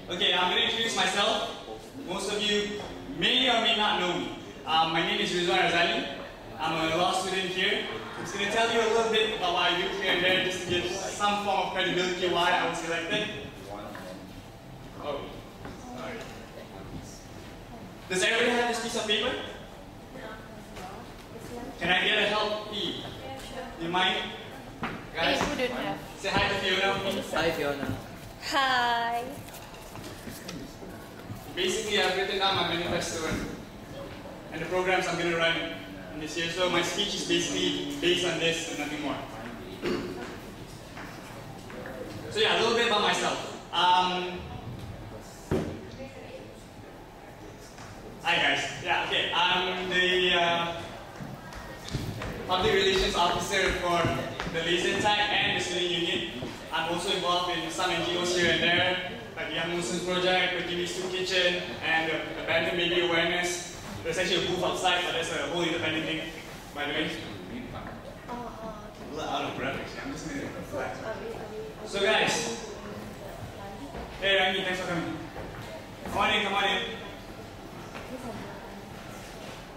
Okay, I'm going to introduce myself. Most of you may or may not know me. My name is Ridzwan Razalee. I'm a law student here. I'm just going to tell you a little bit about what I do here and there just to give some form of credibility why I was selected. Oh, sorry. Does everybody have this piece of paper? Can I get a help, P? You mind? Guys? Who don't have? Say hi to Fiona. Hi Fiona. Hi. Basically, I've written down my manifesto and the programs I'm going to run in this year. So my speech is basically based on this and nothing more. So yeah, a little bit about myself. Hi guys. Yeah, okay. I'm the Public Relations Officer for the Laser Tag and the Student Union. I'm also involved in some NGOs here and there, like the Young Muslims Project, the TV Soup Kitchen, and the Abandoned Baby Awareness. There's actually a booth outside, but that's a whole independent thing, by the way. A little out of breath, actually. I'm just going to relax. So guys, hey Rangi, thanks for coming. Come on in, come on in.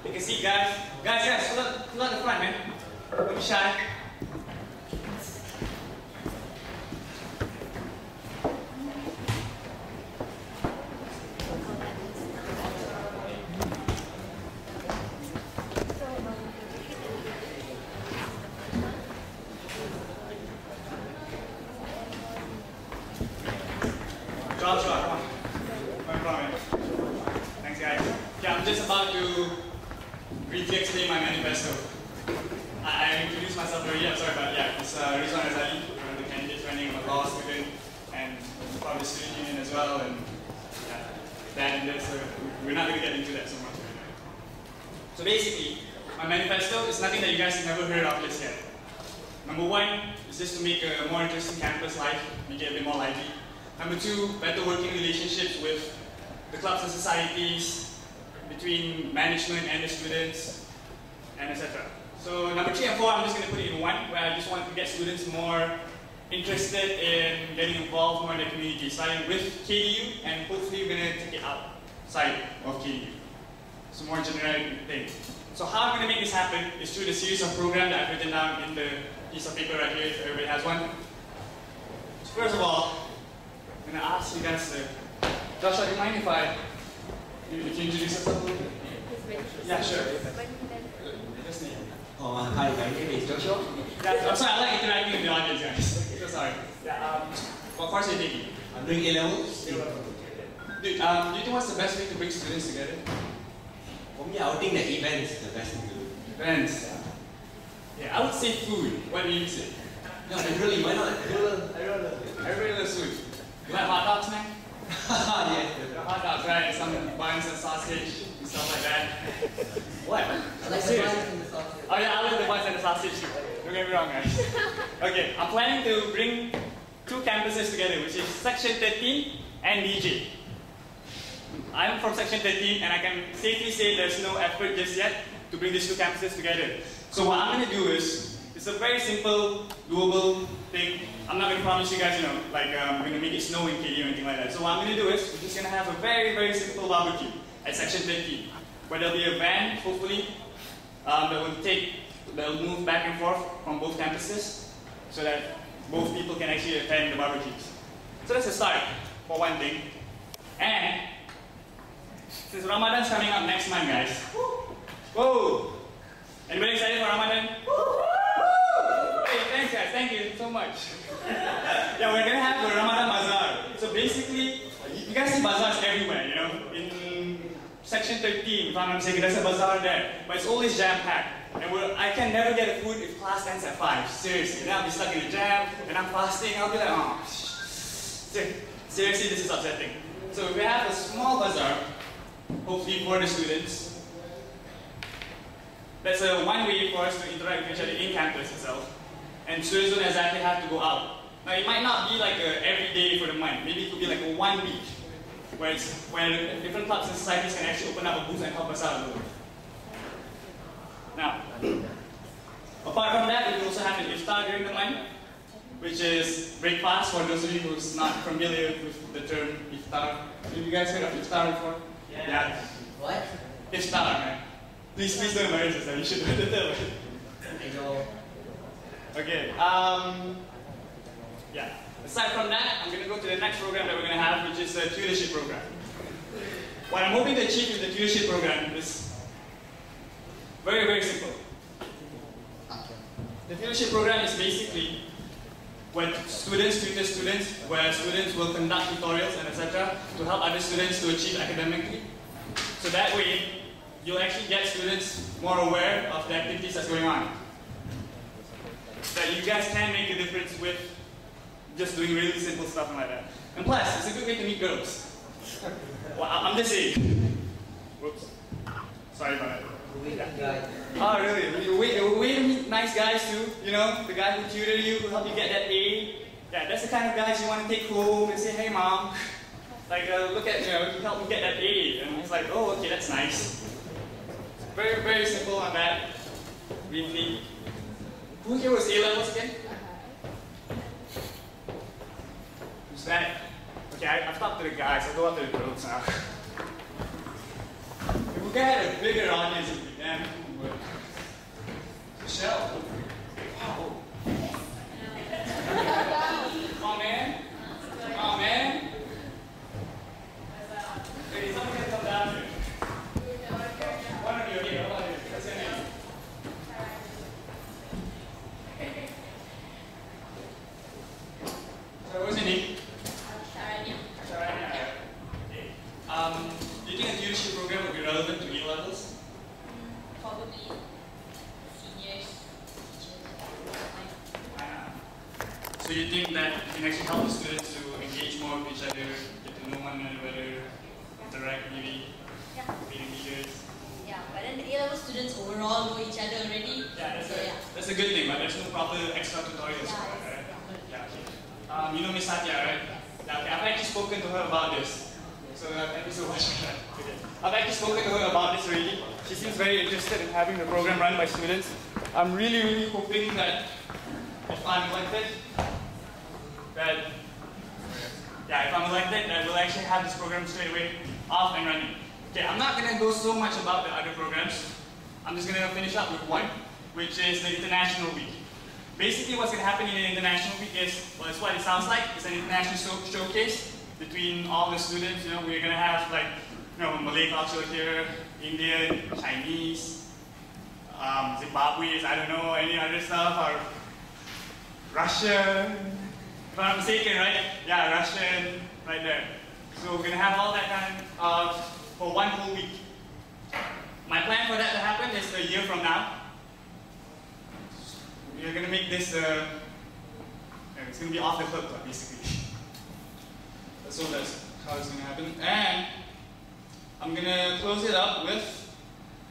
Take a seat, guys. Guys, fill out the front, man. Don't be shy. Joshua, come on. Thanks, guys. Yeah, I'm just about to briefly explain my manifesto. I introduced myself already, I'm sorry, but yeah, it's Ridzwan Razalee, one of the candidates running. I'm a law student and part of the student union as well, and yeah, that and this, so we're not going to get into that so much right now. So basically, my manifesto is nothing that you guys have never heard of just yet. Number one is just to make a more interesting campus life, make it a bit more lively. Number two, better working relationships with the clubs and societies, between management and the students, and etc. So number 3 and 4, I'm just going to put it in one, where I just want to get students more interested in getting involved more in the community, starting with KDU, and hopefully we're going to take it outside of KDU. It's a more general thing. So how I'm going to make this happen is through the series of programs that I've written down in the piece of paper right here, if everybody has one. So first of all, I'm going to ask you guys to, Joshua, do you mind if you introduce yourself a little bit? Yeah, sure. Just name. Oh, hi, my name is Joshua. Yeah, I'm sorry, I like interacting with the audience, guys. So sorry. Yeah, what course are you taking? I'm doing A-levels. Dude, do you think what's the best way to bring students together? For me, I would think that events is the best thing to do. Events. Yeah, I would say food. What do you say? No, really, why not? Everybody loves food. You like hot dogs, man? Yeah. Hot dogs, right? Some buns and sausage and stuff like that. What? I like the buns and the sausage. Oh yeah, I love the buns and the sausage too. Don't get me wrong, guys. Okay, I'm planning to bring 2 campuses together, which is Section 13 and DJ. I'm from Section 13, and I can safely say there's no effort just yet to bring these 2 campuses together. So what I'm going to do is, it's a very simple, doable thing. I'm not going to promise you guys, like we're going to make it snow in KD or anything like that. So what I'm going to do is, we're just going to have a very, very simple barbecue at Section 13, where there'll be a van, hopefully, that will move back and forth from both campuses, so that both people can actually attend the barbecues. So that's a start, for one thing. And, since Ramadan's coming up next month, guys. Whoa! Anybody excited for Ramadan? Hey, thanks guys, thank you so much. Yeah, we're gonna have a Ramadan bazaar. So basically, you guys see bazaars everywhere, In Section 13, if I'm not mistaken, there's a bazaar there. But it's always jam-packed. And I can never get a food if class ends at 5. Seriously. Then I'll be stuck in the jam, and I'm fasting, I'll be like, oh. Seriously, this is upsetting. So if we have a small bazaar, hopefully for the students, that's a one way for us to interact with each other in campus itself. And students don't exactly have to go out. Now it might not be like every day for the month. Maybe it could be like a 1 week where different clubs and societies can actually open up a booth and help us out a little bit. Now, apart from that, we can also have an iftar during the month. which is breakfast for those of you who's not familiar with the term iftar. Have you guys heard of iftar before? Yeah. What? Iftar, man. Please don't embarrass yourself. You should know the term. I know. Okay. Yeah. Aside from that, I'm going to go to the next program that we're going to have, which is the tutorship program. What I'm hoping to achieve with the tutorship program is very, very simple. The tutorship program is basically when students tutor students, where students will conduct tutorials and etc. to help other students to achieve academically. So that way, you'll actually get students more aware of the activities that's going on. That you guys can make a difference with just doing really simple stuff like that. And plus, it's a good way to meet girls. Well, I'm just saying. Whoops. Sorry about that. Oh, really? You way to meet nice guys too. You know, the guy who tutor you, who help you get that A. Yeah, that's the kind of guys you want to take home and say, hey mom, like look at, you know, you helped me get that A. And he's like, oh, okay, that's nice. Very, very simple on that. Really. Who here was A-levels again? Who's that? Okay, I've talked to the guys, I'll go up to the girls now. If we had a bigger audience, it would be damn cool. Michelle. Wow. Come on, man. Come on, man. Hey, someone can come down here. One of you here, one of you. What's your name? So, what's your name? Do you think a tutorship program would be relevant to A-levels? Probably seniors, teachers. So you think that it can actually help the students to engage more with each other, get to know one another better, interact maybe, Yeah. being leaders? Yeah, but then the A-level students overall know each other already. Yeah, So, that's a good thing, but there's no proper extra tutorials Yeah, for it, right? yeah. Yeah, okay. You know Miss Satya, right? Yeah, okay. I've actually spoken to her about this. So thank you so much for that. Okay. I've actually spoken to her about this already. She seems very interested in having the program run by students. I'm really, really hoping that if I'm elected, that we'll actually have this program straight away off and running. Okay, I'm not gonna go so much about the other programs. I'm just gonna finish up with one, which is the International Week. Basically, what's gonna happen in the International Week is, well, it's what it sounds like. It's an international showcase between all the students. You know, we're gonna have like, you know, Malay culture here, Indian, Chinese, Zimbabweans, I don't know, any other stuff, or Russian, if I'm not mistaken, right? Yeah, Russian, right there. So we're gonna have all that kind for one whole week. My plan for that to happen is a year from now. We're gonna make this, it's gonna be off the hook, basically. So that's how it's gonna happen. And I'm gonna close it up with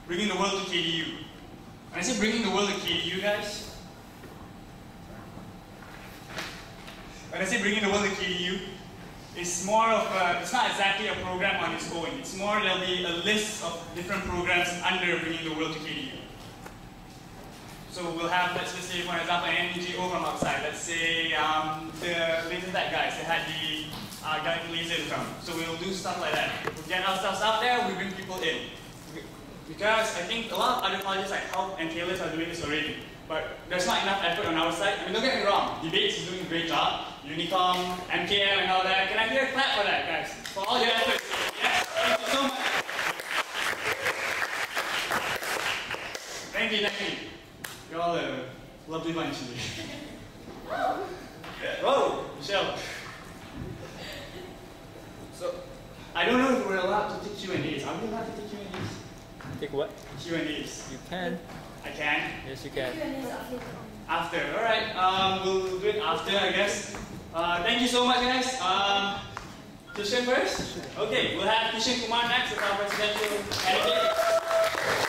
bringing the world to KDU. When I say bringing the world to KDU, guys, when I say bringing the world to KDU, it's more of it's not exactly a program on its own. It's more, there'll be a list of different programs under bringing the world to KDU. So we'll have, let's just say, for example, an NGO from outside. Let's say the laser tag guys, they had the Galactic laser film. So we'll do stuff like that. We'll get our stuff out there, we bring people in. Because I think a lot of other colleges like Health and Taylors are doing this already. But there's not enough effort on our side. I mean, don't get me wrong, Debates is doing a great job. Unicom, MKM and all that. Can I hear a clap for that, guys? For all your efforts. Yes, thank you so much. Thank you, thank you. You're all a lovely bunch today. Whoa, Michelle. So, I don't know if we're allowed to take Q&As. Are we allowed to take Q&As? Take what? Q&As. You can. I can? Yes, you can. After. Alright, we'll do it after, I guess. Thank you so much, guys. Kishan first? Okay, we'll have Kishan Kumar next as our presidential candidate.